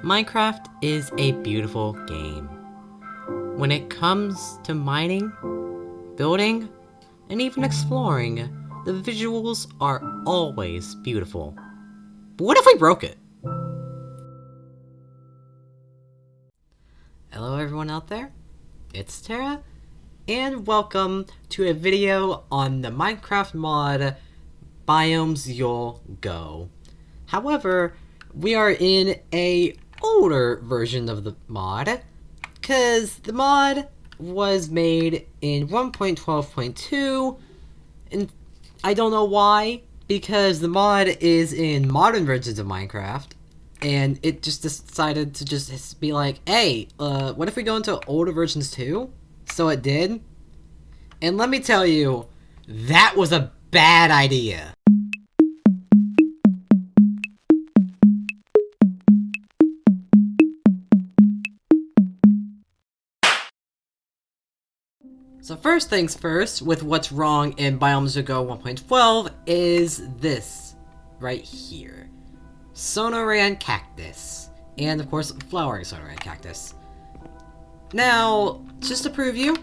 Minecraft is a beautiful game. When it comes to mining, building, and even exploring, the visuals are always beautiful. But what if we broke it? Hello everyone out there, it's Tara, and welcome to a video on the Minecraft mod Biomes You'll Go. However, we are in a older version of the mod, because the mod was made in 1.12.2, and I don't know why, because the mod is in modern versions of Minecraft, and it just decided to just be like, hey, what if we go into older versions too? So it did, and let me tell you, that was a bad idea. So first things first, with what's wrong in Biomes You'll Go 1.12 is this right here. Sonoran Cactus. And of course, flowering Sonoran Cactus. Now, just to prove you,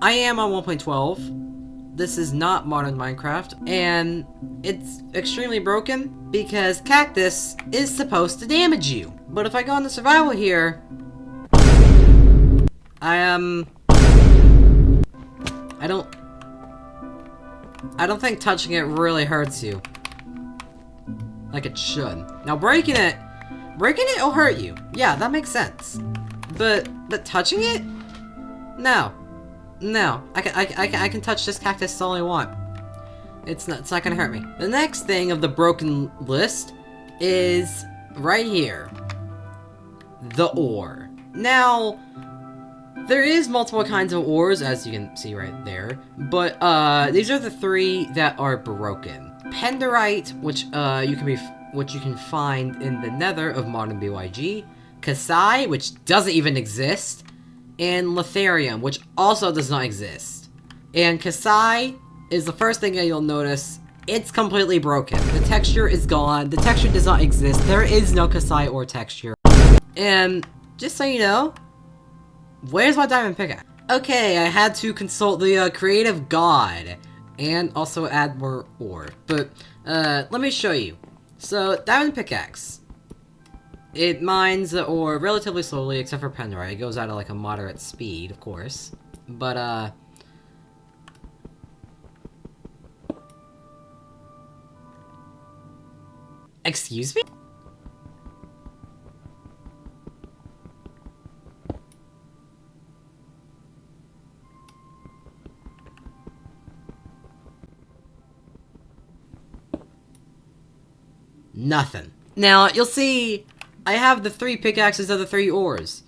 I am on 1.12. This is not modern Minecraft, and it's extremely broken because cactus is supposed to damage you. But if I go into survival here, I don't think touching it really hurts you like it should. Now breaking it will hurt you. Yeah, that makes sense. But touching it? No. I can touch this cactus all I want. It's not gonna hurt me. The next thing of the broken list is right here. The ore. Now, there is multiple kinds of ores, as you can see right there, but these are the three that are broken. Penderite, which you can find in the Nether of modern BYG, Kasai, which doesn't even exist, and Litharium, which also does not exist. And Kasai is the first thing that you'll notice. It's completely broken. The texture is gone. The texture does not exist. There is no Kasai or texture. And just so you know, where's my diamond pickaxe? Okay, I had to consult the creative god and also add more ore. But let me show you. So, diamond pickaxe. It mines the ore relatively slowly, except for Penderite. It goes out at like a moderate speed, of course. But excuse me? Nothing. Now, you'll see I have the 3 pickaxes of the 3 ores.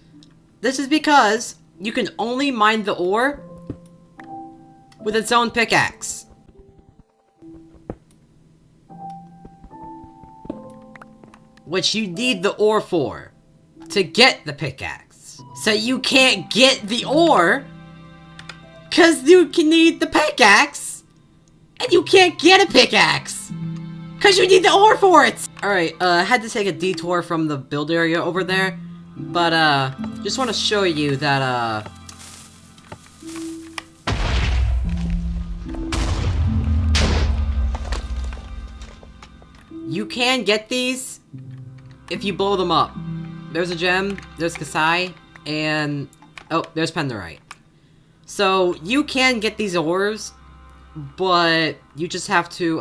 This is because you can only mine the ore with its own pickaxe. Which you need the ore for, to get the pickaxe. So you can't get the ore, cause you can need the pickaxe, and you can't get a pickaxe, cause you need the ore for it! Alright, I had to take a detour from the build area over there, but just want to show you that you can get these if you blow them up. There's a gem, there's Kasai, and oh, there's Penderite. So you can get these ores, but you just have to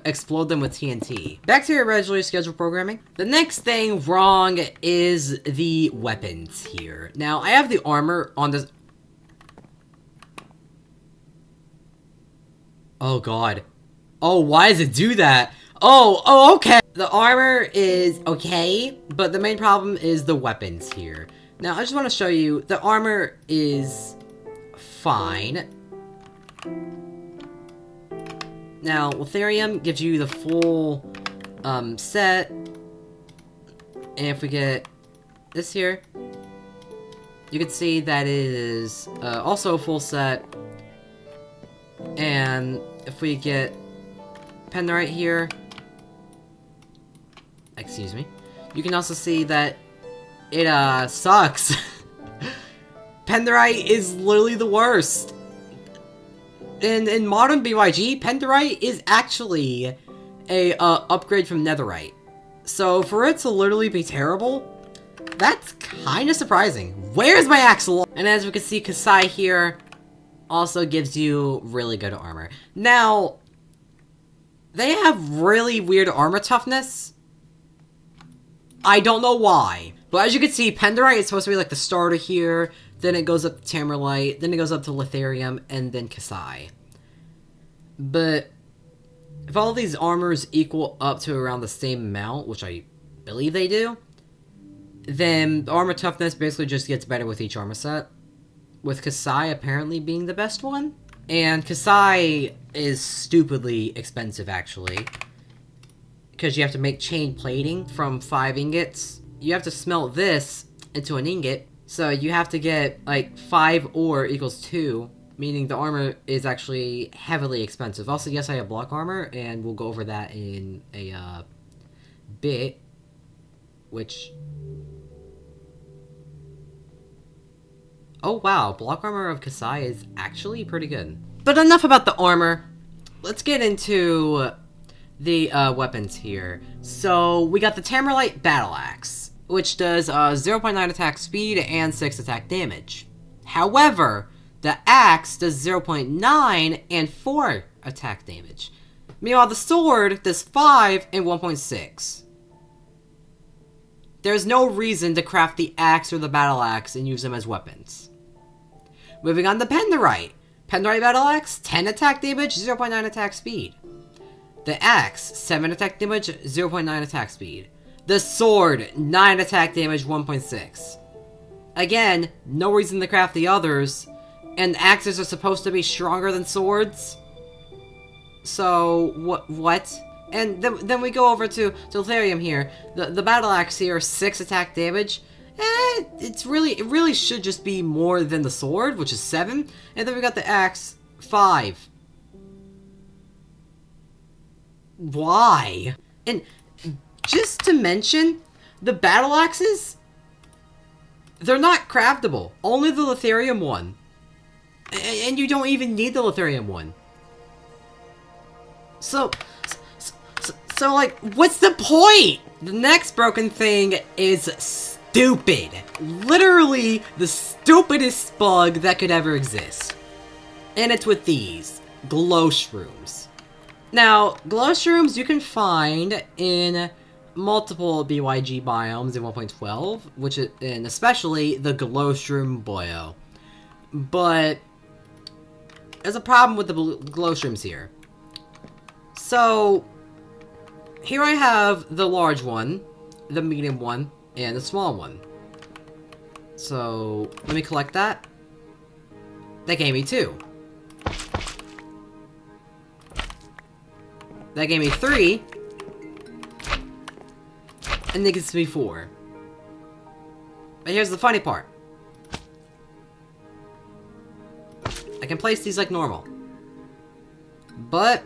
explode them with TNT. Back to your regularly scheduled programming. The next thing wrong is the weapons here. Now, I have the armor on this. Oh god. Oh, why does it do that? Oh, okay. The armor is okay, but the main problem is the weapons here. Now, I just want to show you, the armor is fine. Now, Litharium gives you the full set. And if we get this here, you can see that it is also a full set. And if we get Penderite here, excuse me, you can also see that it sucks. Penderite is literally the worst. In modern BYG, Penderite is actually a upgrade from Netherite. So for it to literally be terrible, that's kind of surprising. Where's my axle? And as we can see, Kasai here also gives you really good armor. Now, they have really weird armor toughness. I don't know why. But as you can see, Penderite is supposed to be like the starter here. Then it goes up to Tamerlite. Then it goes up to Litharium. And then Kasai. But if all these armors equal up to around the same amount, which I believe they do, then the armor toughness basically just gets better with each armor set. With Kasai apparently being the best one. And Kasai is stupidly expensive, actually. Because you have to make chain plating from 5 ingots. You have to smelt this into an ingot. So you have to get, like, 5 ore equals 2. Meaning the armor is actually heavily expensive. Also, yes, I have block armor. And we'll go over that in a bit. Which... oh wow, block armor of Kasai is actually pretty good. But enough about the armor. Let's get into the weapons here. So we got the Tamerlite Battle Axe, which does 0.9 attack speed and 6 attack damage. However, the axe does 0.9 and 4 attack damage. Meanwhile, the sword does 5 and 1.6. There's no reason to craft the axe or the battle axe and use them as weapons. Moving on to Penderite. Penderite Battle Axe, 10 attack damage, 0.9 attack speed. The axe, 7 attack damage, 0.9 attack speed. The sword, 9 attack damage, 1.6. Again, no reason to craft the others, and axes are supposed to be stronger than swords. So, what? And then we go over to Litharium here. The Battle Axe here, 6 attack damage. It really should just be more than the sword, which is 7. And then we got the axe, 5. Why? And just to mention, the battle axes, they're not craftable. Only the Litharium one. And you don't even need the Litharium one. So like, what's the point? The next broken thing is stupid. Literally the stupidest bug that could ever exist. And it's with these glow shrooms. Now, glow shrooms you can find in multiple BYG biomes in 1.12, which is, and especially the glow shroom boyo. But there's a problem with the glow shrooms here. So here I have the large one, the medium one, and the small one. So, let me collect that. That gave me 2. That gave me 3. And that gives me 4. But here's the funny part. I can place these like normal. But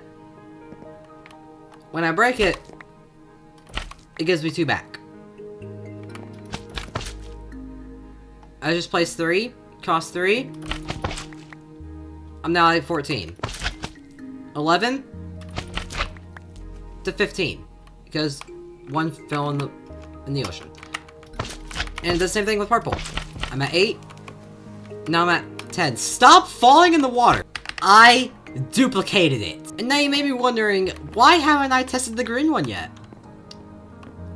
when I break it, it gives me 2 back. I just placed 3, cost 3. I'm now at 14. 11 to 15. Because 1 fell in the ocean. And the same thing with purple. I'm at 8. Now I'm at 10. Stop falling in the water! I duplicated it. And now you may be wondering, why haven't I tested the green one yet?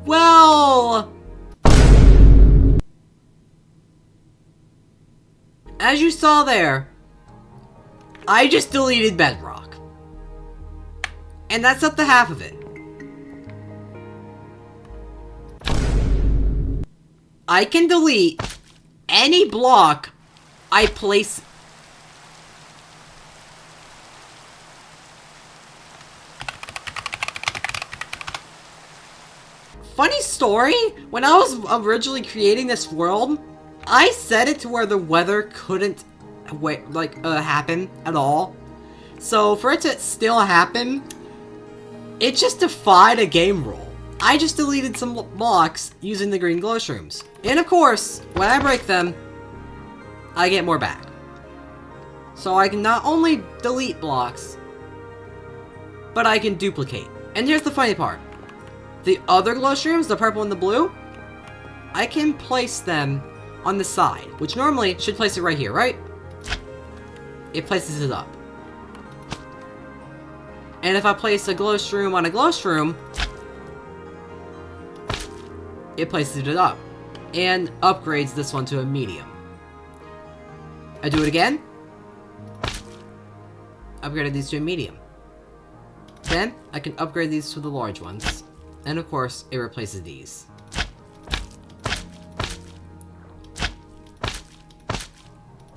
Well, as you saw there, I just deleted Bedrock. And that's not the half of it. I can delete any block I place. Funny story, when I was originally creating this world, I set it to where the weather couldn't happen at all. So for it to still happen, it just defied a game rule. I just deleted some blocks using the green glow shrooms. And of course, when I break them, I get more back. So I can not only delete blocks, but I can duplicate. And here's the funny part. The other glow shrooms, the purple and the blue, I can place them on the side, which normally should place it right here, right? It places it up. And if I place a glow shroom on a glow shroom, it places it up and upgrades this one to a medium. I do it again. Upgraded these to a medium. Then I can upgrade these to the large ones. And of course, it replaces these.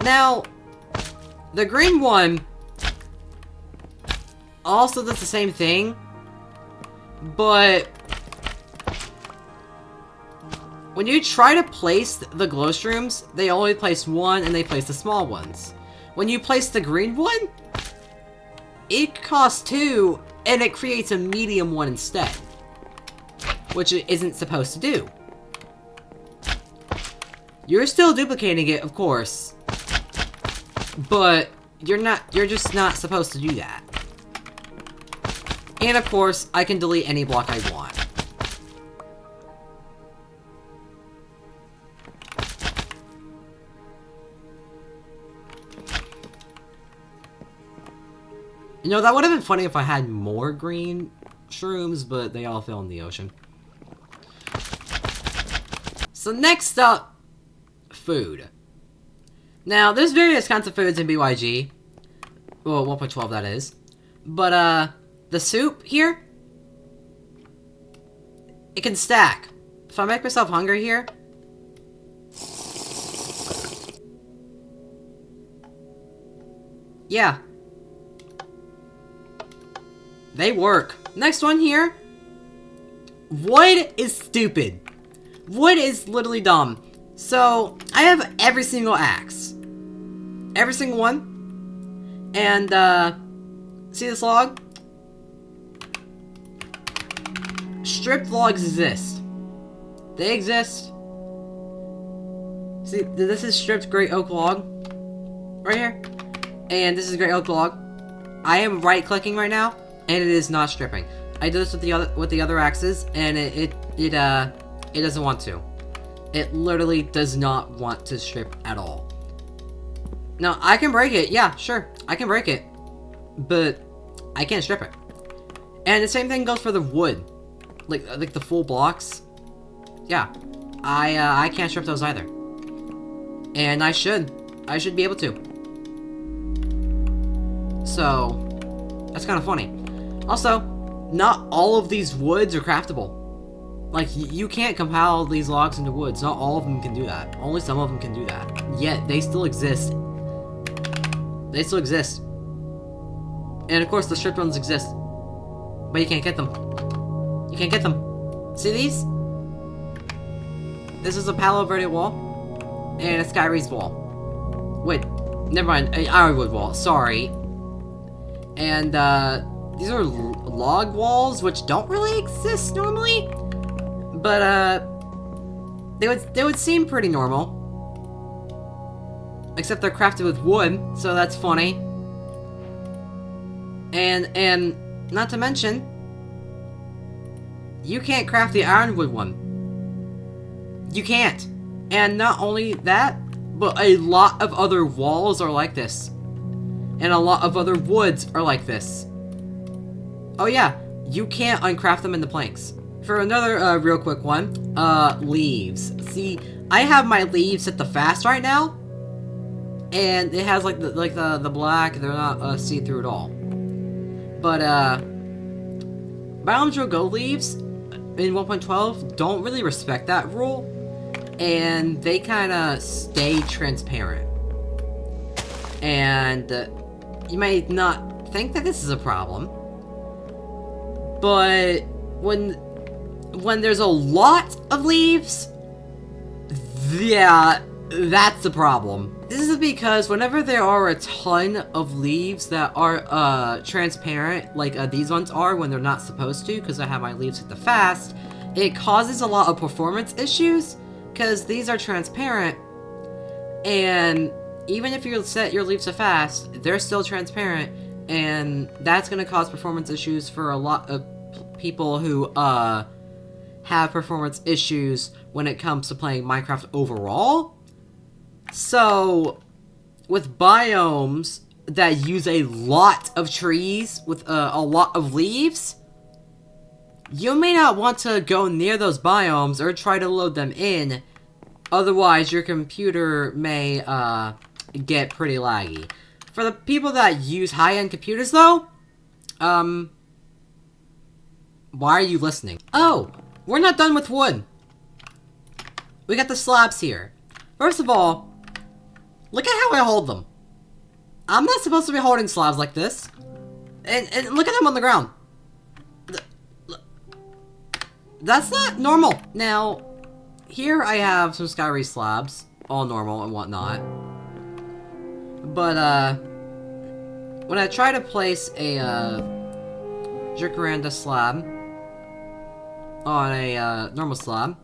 Now, the green one also does the same thing, but when you try to place the glow shrooms, they only place one and they place the small ones. When you place the green one, it costs two and it creates a medium one instead, which it isn't supposed to do. You're still duplicating it, of course, but you're just not supposed to do that. And of course, I can delete any block I want. You know, that would have been funny if I had more green shrooms, but they all fell in the ocean. So next up, food. Now, there's various kinds of foods in BYG. Well, 1.12 that is. But, the soup here, it can stack. If I make myself hungry here, yeah, they work. Next one here, wood is stupid. Wood is literally dumb. So, I have every single axe. Every single one. And, see this log? Stripped logs exist. They exist. See, this is stripped great oak log. Right here. And this is great oak log. I am right-clicking right now, and it is not stripping. I did this with the other axes, and it doesn't want to. It literally does not want to strip at all. Now, I can break it. Yeah, sure. I can break it. But I can't strip it. And the same thing goes for the wood. Like the full blocks. Yeah. I can't strip those either. And I should be able to. So, that's kind of funny. Also, not all of these woods are craftable. Like, you can't compile these logs into woods. Not all of them can do that. Only some of them can do that. Yet, they still exist. They still exist. And of course, the stripped ones exist. But you can't get them. You can't get them. See these? This is a Palo Verde wall. And a Sky Rays wall. Wait, never mind. An Ironwood wall. Sorry. And, these are log walls, which don't really exist normally. But, they would seem pretty normal. Except they're crafted with wood, so that's funny. And not to mention, you can't craft the ironwood one. You can't. And not only that, but a lot of other walls are like this. And a lot of other woods are like this. Oh yeah, you can't uncraft them into planks. For another real quick one, leaves. See, I have my leaves set to fast right now, and it has like the black. They're not see-through at all. But Biome Go leaves in 1.12 don't really respect that rule, and they kind of stay transparent. And you might not think that this is a problem, but when there's a lot of leaves, yeah, that's the problem. This is because whenever there are a ton of leaves that are transparent, like these ones are when they're not supposed to, because I have my leaves at the fast, it causes a lot of performance issues because these are transparent, and even if you set your leaves to fast, they're still transparent, and that's going to cause performance issues for a lot of people who have performance issues when it comes to playing Minecraft overall. So with biomes that use a lot of trees with a lot of leaves, you may not want to go near those biomes or try to load them in, otherwise your computer may get pretty laggy. For the people that use high-end computers though, why are you listening? Oh, we're not done with wood. We got the slabs here. First of all, look at how I hold them. I'm not supposed to be holding slabs like this. And look at them on the ground. That's not normal. Now, here I have some Skyry slabs, all normal and whatnot. But, when I try to place a, Jacaranda slab on a, normal slab,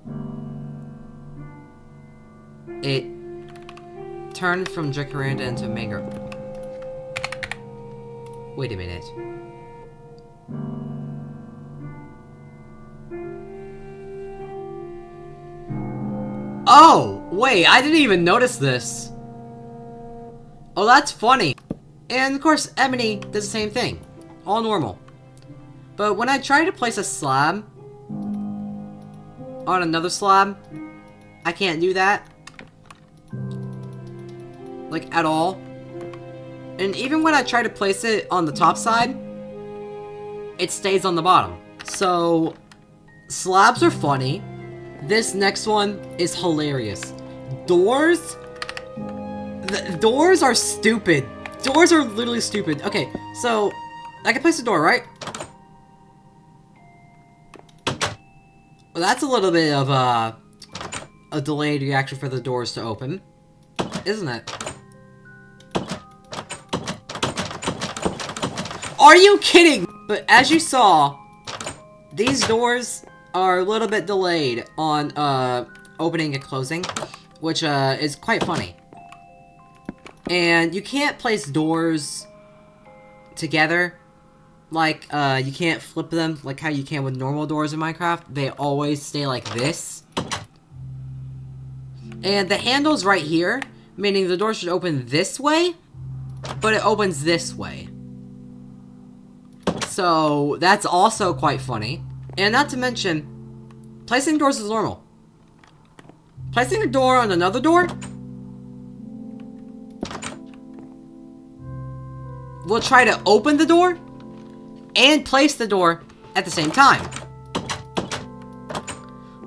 it turned from Jacaranda into mangrove. Wait a minute. Oh, wait, I didn't even notice this. Oh, that's funny. And of course, Ebony does the same thing. All normal. But when I try to place a slab on another slab, I can't do that. Like, at all. And even when I try to place it on the top side, it stays on the bottom. So, slabs are funny. This next one is hilarious. Doors? Doors are stupid. Doors are literally stupid. Okay, so I can place a door, right? Well, that's a little bit of a delayed reaction for the doors to open, isn't it? Are you kidding? But as you saw, these doors are a little bit delayed on opening and closing, which is quite funny. And you can't place doors together, like you can't flip them like how you can with normal doors in Minecraft. They always stay like this. And the handle's right here, meaning the door should open this way, but it opens this way. So that's also quite funny. And not to mention, placing doors is normal. Placing a door on another door will try to open the door and place the door at the same time.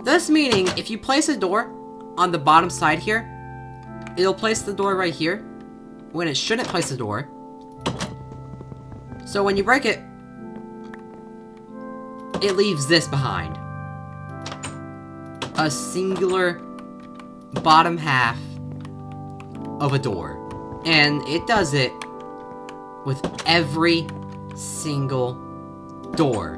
Thus meaning, if you place a door on the bottom side here, it'll place the door right here when it shouldn't place the door. So when you break it, it leaves this behind. A singular bottom half of a door. And it does it with every single door.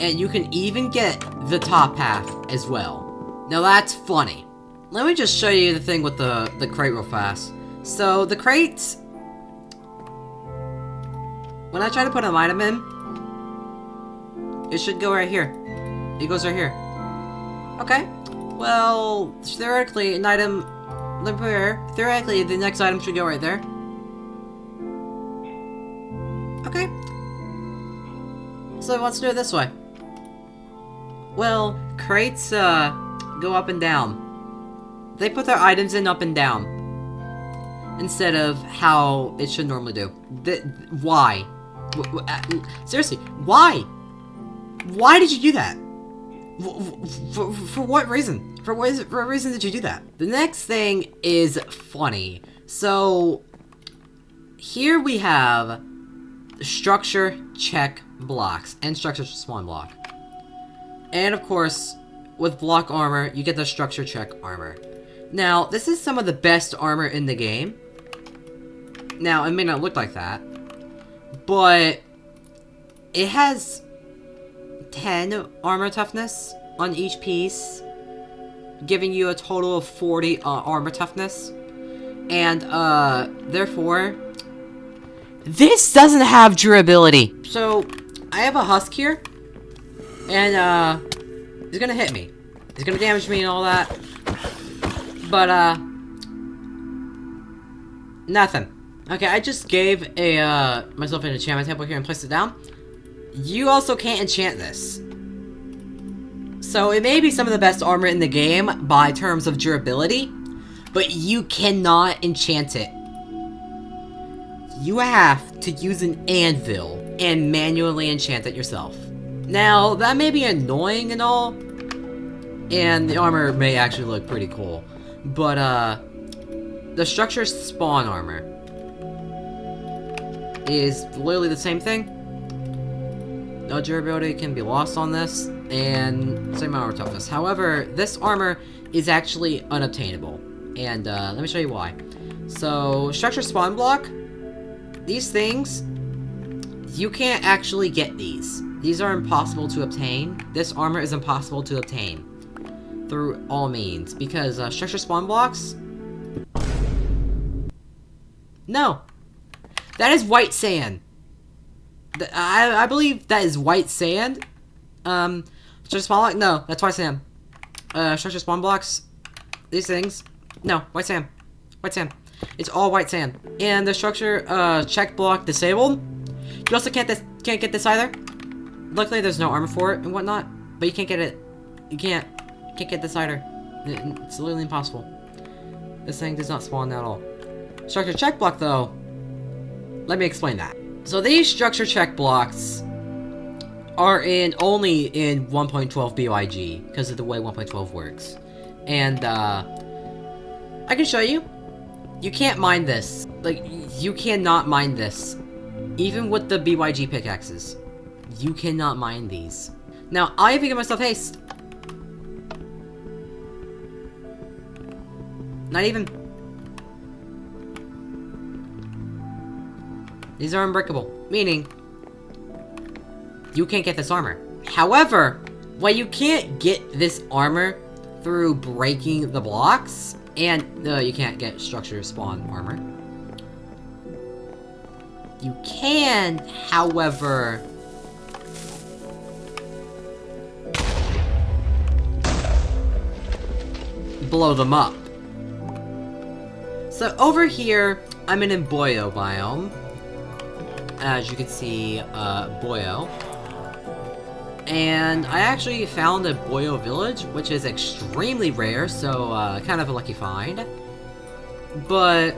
And you can even get the top half as well. Now that's funny. Let me just show you the thing with the crate real fast. So the crates, when I try to put an item in, it should go right here. It goes right here. Okay. Well, theoretically, an item... Theoretically, the next item should go right there. Okay. So let's do it this way. Well, crates, go up and down. They put their items in up and down. Instead of how it should normally do. Why? Seriously, why? Why did you do that? For what reason? For what reason did you do that? The next thing is funny. So, here we have structure check blocks and structure spawn block. And of course, with block armor, you get the structure check armor. Now, this is some of the best armor in the game. Now, it may not look like that, but it has 10 armor toughness on each piece, giving you a total of 40 armor toughness. And, therefore, this doesn't have durability. So, I have a husk here, and, he's gonna hit me. He's gonna damage me and all that. But, nothing. Okay, I just gave myself an enchantment table here and placed it down. You also can't enchant this. So, it may be some of the best armor in the game by terms of durability, but you cannot enchant it. You have to use an anvil and manually enchant it yourself. Now, that may be annoying and all, and the armor may actually look pretty cool, but, the structure spawn armor is literally the same thing. No durability can be lost on this, and same armor toughness. However, this armor is actually unobtainable, and let me show you why. So, structure spawn block, these things, you can't actually get these. These are impossible to obtain. This armor is impossible to obtain through all means, because structure spawn blocks, no, that is white sand. I believe that is white sand. Structure spawn block, no, that's white sand. Structure spawn blocks, these things, no, white sand, white sand. It's all white sand. And the structure check block disabled. You also can't get this either. Luckily, there's no armor for it and whatnot, but you can't get it. You can't get this either. It's literally impossible. This thing does not spawn at all. Structure check block, though. Let me explain that. So these structure check blocks are only in 1.12 BYG because of the way 1.12 works, and I can show you. You can't mine this. Like, you cannot mine this, even with the BYG pickaxes. You cannot mine these. Now, I even give myself haste. Not even. These are unbreakable, meaning you can't get this armor. However, while you can't get this armor through breaking the blocks, and you can't get structure spawn armor, you can, however, blow them up. So over here, I'm in a Boyo biome. As you can see, Boyo. And I actually found a Boyo village, which is extremely rare, so kind of a lucky find. But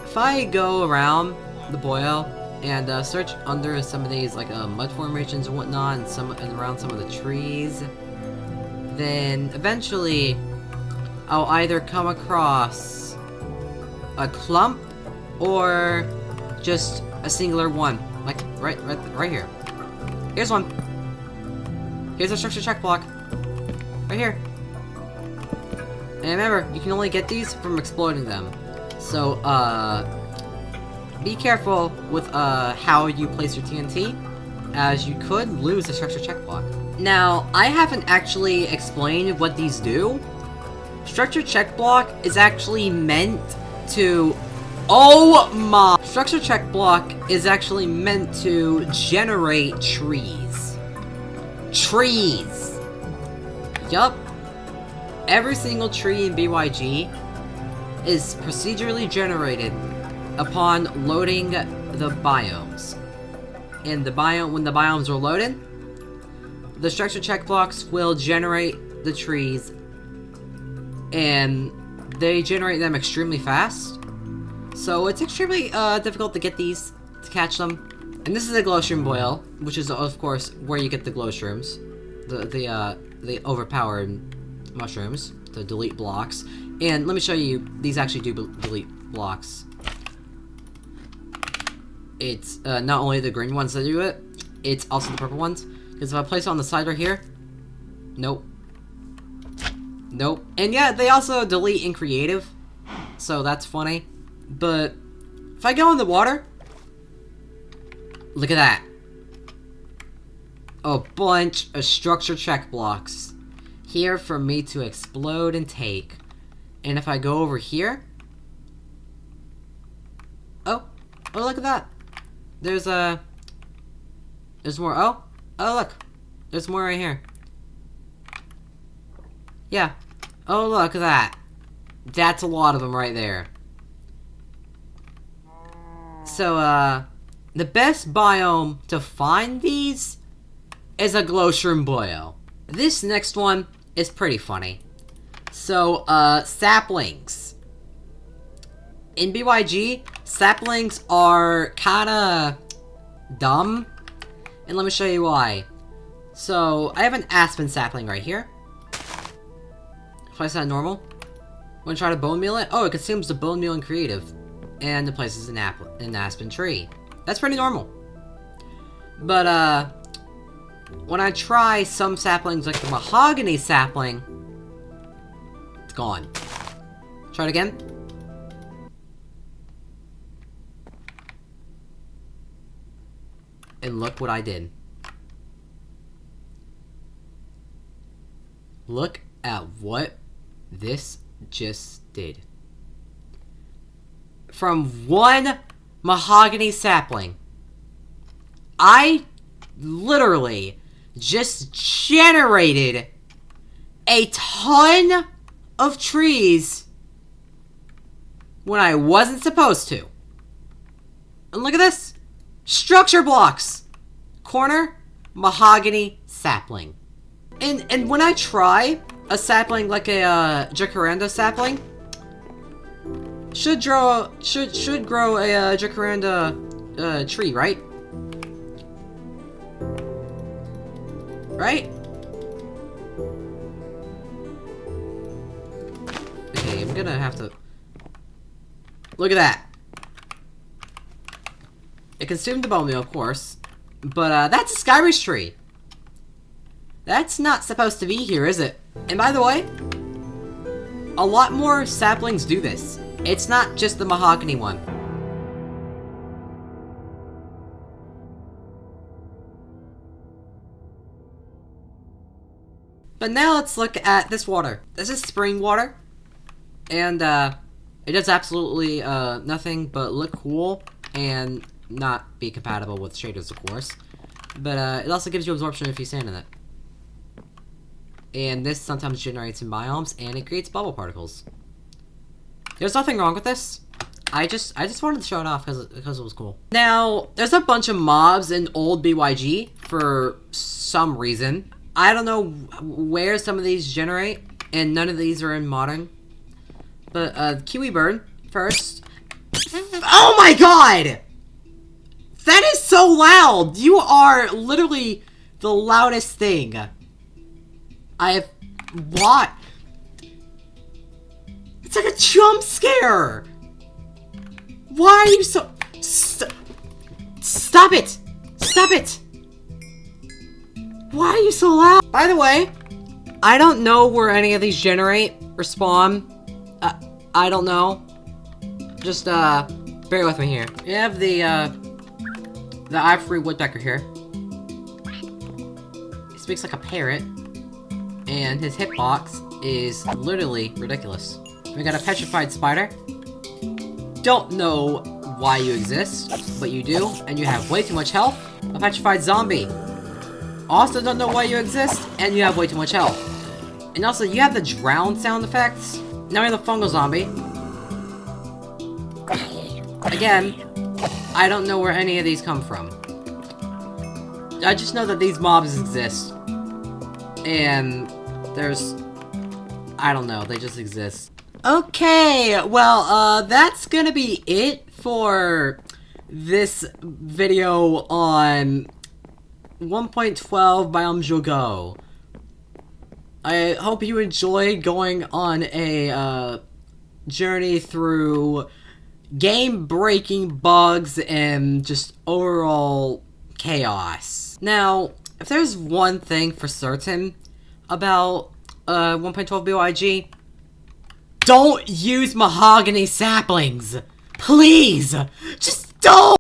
if I go around the Boyo and search under some of these like mud formations and whatnot, and around some of the trees, then eventually I'll either come across a clump or just a singular one, like right here. Here's one. Here's a structure check block. Right here. And remember, you can only get these from exploding them. So, be careful with, how you place your TNT, as you could lose the structure check block. Now, I haven't actually explained what these do. Structure check block is actually meant to... Oh my! Structure check block is actually meant to generate trees. Trees! Yup. Every single tree in BYG is procedurally generated upon loading the biomes. And when the biomes are loaded, the structure check blocks will generate the trees, and they generate them extremely fast. So it's extremely difficult to get these, to catch them. And this is a glowshroom boil, which is of course where you get the glow shrooms, the overpowered mushrooms to delete blocks. And let me show you, these actually do delete blocks. It's not only the green ones that do it, it's also the purple ones. Because if I place it on the side right here, nope. Nope. And yeah, they also delete in creative, so that's funny. But if I go in the water, look at that. a bunch of structure check blocks here for me to explode and take. And if I go over here... Oh, look at that. There's more. Oh, look. There's more right here. Yeah. Oh, look at that. That's a lot of them right there. So, the best biome to find these is a Glowshroom Boyo. This next one is pretty funny. So, saplings. In BYG, saplings are kinda dumb. And let me show you why. So, I have an aspen sapling right here. Place that normal. Wanna try to bone meal it? Oh, it consumes the bone meal in creative. And it places an aspen tree. That's pretty normal. But, when I try some saplings like the mahogany sapling, it's gone. Try it again. And look what I did. Look at what this just did. From one mahogany sapling, I literally just generated a ton of trees when I wasn't supposed to. And look at this. Structure blocks. Corner, mahogany, sapling. And when I try a sapling like a jacaranda sapling, should grow a jacaranda tree, right? Right? Okay, I'm gonna have to look at that. It consumed the bone meal, of course, but that's a Skyreach tree. That's not supposed to be here, is it? And by the way, a lot more saplings do this. It's not just the mahogany one. But now let's look at this water. This is spring water. And it does absolutely nothing but look cool and not be compatible with shaders, of course. But it also gives you absorption if you stand in it. And this sometimes generates in biomes, and it creates bubble particles. There's nothing wrong with this. I just wanted to show it off because it was cool. Now, there's a bunch of mobs in old BYG for some reason. I don't know where some of these generate, and none of these are in modern. But Kiwi Bird first. Oh my god! That is so loud! You are literally the loudest thing I have watched. It's like a jump scare! Why are you so... Stop it! Stop it! Why are you so loud? By the way, I don't know where any of these generate or spawn. I don't know. Just, bear with me here. We have the ivory woodpecker here. He speaks like a parrot. And his hitbox is literally ridiculous. We got a petrified spider. Don't know why you exist, but you do, and you have way too much health. A petrified zombie. Also don't know why you exist, and you have way too much health. And also, you have the drown sound effects. Now we have the fungal zombie. Again, I don't know where any of these come from. I just know that these mobs exist. And there's... I don't know, they just exist. Okay, well, that's gonna be it for this video on 1.12 Biome Jogo. I hope you enjoyed going on a journey through game-breaking bugs and just overall chaos. Now, if there's one thing for certain about 1.12 BYG, don't use mahogany saplings! Please! Just don't!